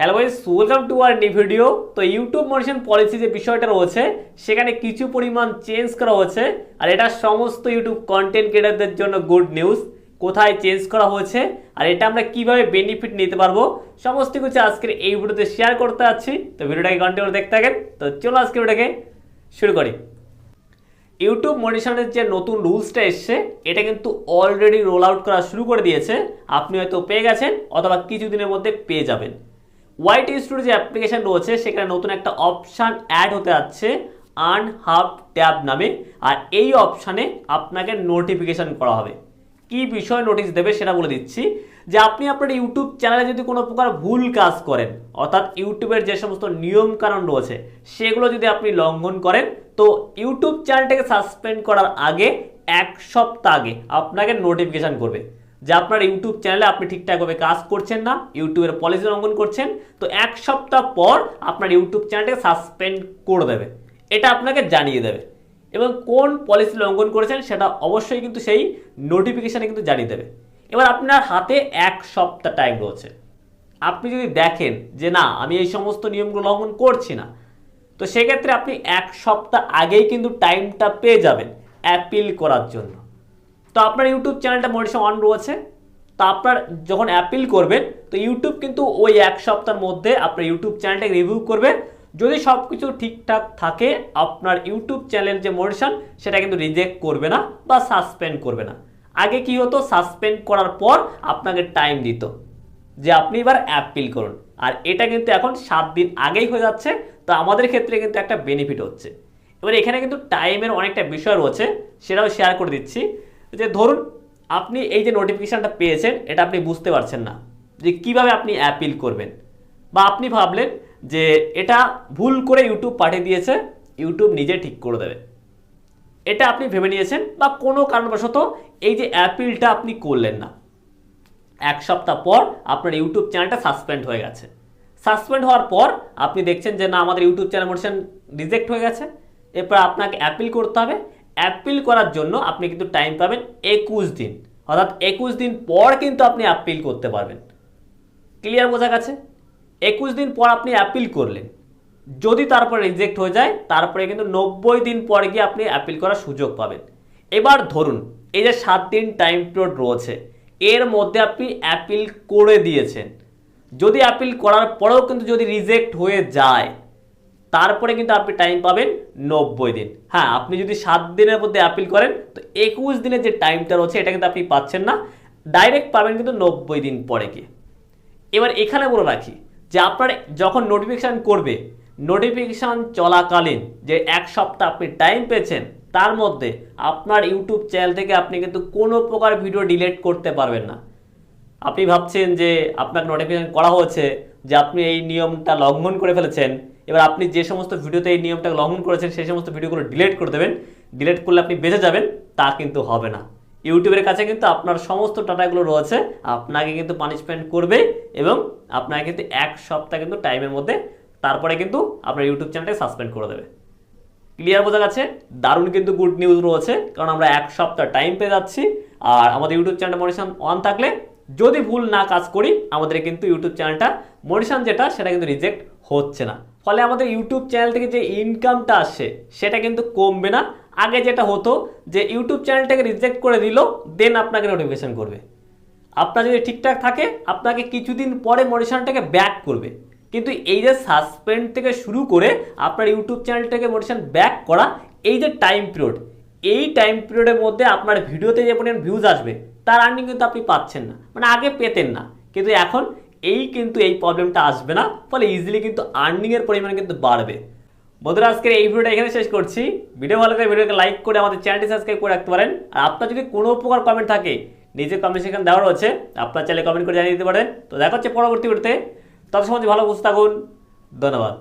Hello guys, welcome to our new video. তো YouTube monetization policy যে বিষয়টা রয়েছে সেখানে কিছু পরিমাণ চেঞ্জ করা হয়েছে, আর এটা সমস্ত ইউটিউব কন্টেন্ট ক্রিয়েটরদের জন্য গুড নিউজ। কোথায় চেঞ্জ করা হয়েছে আর এটা আমরা কিভাবে বেনিফিট নিতে পারবো সমস্ত কিছু আজকের এই ভিডিওতে শেয়ার করতে যাচ্ছি। তো ভিডিওটাকে কন্টিনিউ দেখতে থাকেন। তো চলো আজকে ভিডিওটাকে শুরু করি। ইউটিউব মনিটাইজেশনের যে নতুন রুলসটা এসছে এটা কিন্তু অলরেডি রোল আউট করা শুরু করে দিয়েছে। আপনি হয়তো পেয়ে গেছেন অথবা কিছুদিনের মধ্যে পেয়ে যাবেন। ওয়াইটি স্টুডিও যে অ্যাপ্লিকেশন রয়েছে সেখানে নতুন একটা অপশান অ্যাড হতে যাচ্ছে আনহাব ট্যাব নামে, আর এই অপশানে আপনাকে নোটিফিকেশান করা হবে। কি বিষয় নোটিশ দেবে সেটা বলে দিচ্ছি, যে আপনি আপনার ইউটিউব চ্যানেলে যদি কোনো প্রকার ভুল কাজ করেন, অর্থাৎ ইউটিউবের যে সমস্ত নিয়মকানুন রয়েছে সেগুলো যদি আপনি লঙ্ঘন করেন, তো ইউটিউব চ্যানেলটাকে সাসপেন্ড করার আগে 1 সপ্তাহ আগে আপনাকে নোটিফিকেশান করবে যে আপনার ইউটিউব চ্যানেলে আপনি ঠিকঠাকভাবে কাজ করছেন না, ইউটিউবের পলিসি লঙ্ঘন করছেন। তো 1 সপ্তাহ পর আপনার ইউটিউব চ্যানেলটাকে সাসপেন্ড করে দেবে, এটা আপনাকে জানিয়ে দেবে। এবং কোন পলিসি লঙ্ঘন করেছেন সেটা অবশ্যই কিন্তু সেই নোটিফিকেশানে কিন্তু জানিয়ে দেবে। এবার আপনার হাতে 1 সপ্তাহ টাইম রয়েছে। আপনি যদি দেখেন যে না আমি এই সমস্ত নিয়মগুলো লঙ্ঘন করছি না, তো সেক্ষেত্রে আপনি 1 সপ্তাহ আগেই কিন্তু টাইমটা পেয়ে যাবেন অ্যাপিল করার জন্য। তো আপনার ইউটিউব চ্যানেলটা মনিটাইজেশন অন রয়েছে, তো আপনার যখন অ্যাপিল করবেন তো ইউটিউব কিন্তু ওই 1 সপ্তাহের মধ্যে আপনার ইউটিউব চ্যানেলটাকে রিভিউ করবে। যদি সব কিছু ঠিকঠাক থাকে আপনার ইউটিউব চ্যানেলের যে মনিটাইজেশন সেটা কিন্তু রিজেক্ট করবে না বা সাসপেন্ড করবে না। আগে কি হতো, সাসপেন্ড করার পর আপনাকে টাইম দিত যে আপনি এবার অ্যাপিল করুন, আর এটা কিন্তু এখন 7 দিন আগেই হয়ে যাচ্ছে। তো আমাদের ক্ষেত্রে কিন্তু একটা বেনিফিট হচ্ছে। এবার এখানে কিন্তু টাইমের অনেকটা বিষয় রয়েছে, সেটাও শেয়ার করে দিচ্ছি। যে ধরুন আপনি এই যে নোটিফিকেশানটা পেয়েছেন এটা আপনি বুঝতে পারছেন না যে কিভাবে আপনি অ্যাপিল করবেন, বা আপনি ভাবলেন যে এটা ভুল করে ইউটিউব পাঠিয়ে দিয়েছে, ইউটিউব নিজে ঠিক করে দেবে, এটা আপনি ভেবে নিয়েছেন, বা কোনো কারণবশত এই যে অ্যাপিলটা আপনি করলেন না। 1 সপ্তাহ পর আপনার ইউটিউব চ্যানেলটা সাসপেন্ড হয়ে গেছে। সাসপেন্ড হওয়ার পর আপনি দেখছেন যে না আমাদের ইউটিউব চ্যানেল মোটিভেশন রিজেক্ট হয়ে গেছে, এরপর আপনাকে অ্যাপিল করতে হবে। অ্যাপিল করার জন্য আপনি কিন্তু টাইম পাবেন 21 দিন, অর্থাৎ 21 দিন পর কিন্তু আপনি অ্যাপিল করতে পারবেন। ক্লিয়ার বোঝা গেছে? 21 দিন পর আপনি অ্যাপিল করলেন, যদি তারপর রিজেক্ট হয়ে যায় তারপরে কিন্তু 90 দিন পর গিয়ে আপনি অ্যাপিল করার সুযোগ পাবেন। এবার ধরুন এই যে 7 দিন টাইম পিরিয়ড রয়েছে এর মধ্যে আপনি অ্যাপিল করে দিয়েছেন, যদি অ্যাপিল করার পরেও কিন্তু যদি রিজেক্ট হয়ে যায় তারপরে কিন্তু আপনি টাইম পাবেন 90 দিন। হ্যাঁ, আপনি যদি 7 দিনের মধ্যে অ্যাপিল করেন তো 21 দিনের যে টাইমটা রয়েছে এটা কিন্তু আপনি পাচ্ছেন না, ডাইরেক্ট পাবেন কিন্তু 90 দিন পরে গিয়ে। এবার এখানে বলে রাখি যে আপনার যখন নোটিফিকেশান করবে, নোটিফিকেশান চলাকালীন যে 1 সপ্তাহ আপনি টাইম পেয়েছেন তার মধ্যে আপনার ইউটিউব চ্যানেল থেকে আপনি কিন্তু কোনো প্রকার ভিডিও ডিলিট করতে পারবেন না। আপনি ভাবছেন যে আপনাকে নোটিফিকেশান করা হয়েছে যে আপনি এই নিয়মটা লঙ্ঘন করে ফেলেছেন, এবার আপনি যে সমস্ত ভিডিওতে এই নিয়মটা লঙ্ঘন করেছেন সেই সমস্ত ভিডিওগুলো ডিলিট করে দেবেন, ডিলিট করলে আপনি বেঁচে যাবেন, তা কিন্তু হবে না। ইউটিউবের কাছে কিন্তু আপনার সমস্ত ডাটাগুলো রয়েছে, আপনাকে কিন্তু পানিশমেন্ট করবে এবং আপনাকে কিন্তু 1 সপ্তাহ কিন্তু টাইমের মধ্যে তারপরে কিন্তু আপনার ইউটিউব চ্যানেলটাকে সাসপেন্ড করে দেবে। ক্লিয়ার বোঝা গেছে? দারুণ কিন্তু গুড নিউজ রয়েছে, কারণ আমরা 1 সপ্তাহ টাইম পেয়ে যাচ্ছি। আর আমাদের ইউটিউব চ্যানেলটা মনিটাইজেশন অন থাকলে যদি ভুল না কাজ করি আমাদের কিন্তু ইউটিউব চ্যানেলটা মনিটাইজেশন যেটা সেটা কিন্তু রিজেক্ট হচ্ছে না। ফলে আমাদের ইউটিউব চ্যানেল থেকে যে ইনকামটা আসছে সেটা কিন্তু কমবে না। আগে যেটা হতো যে ইউটিউব চ্যানেলটাকে রিজেক্ট করে দিল, দেন আপনাকে নোটিফিকেশান করবে। আপনার যদি ঠিকঠাক থাকে আপনাকে কিছুদিন পরে মনিটাইজেশনটাকে ব্যাক করবে, কিন্তু এই যে সাসপেন্ড থেকে শুরু করে আপনার ইউটিউব চ্যানেলটাকে মনিটাইজেশন ব্যাক করা, এই যে টাইম পিরিয়ড, এই টাইম পিরিয়ডের মধ্যে আপনার ভিডিওতে যে পরিমাণ ভিউজ আসবে তার আর্নিং কিন্তু আপনি পাচ্ছেন না, মানে আগে পেতেন না, কিন্তু এখন এই প্রবলেমটা আসবে না। ফলে ইজিলি কিন্তু আর্নিংয়ের পরিমাণ কিন্তু বাড়বে। বন্ধুরা আজকের এই ভিডিওটা এখানে শেষ করছি। ভিডিও ভালো লাগলে ভিডিওকে লাইক করে আমাদের চ্যানেলটি সাবস্ক্রাইব করে রাখতে পারেন। আর আপনার যদি কোনো প্রকার কমেন্ট থাকে নিচে কমেন্ট সেকশন দেওয়া রয়েছে, আপনার চ্যানেলে কমেন্ট করে জানিয়ে দিতে পারেন। তো দেখা হচ্ছে পরবর্তী ভিডিওতে, তত সময় ভালো বুঝতে থাকুন। ধন্যবাদ।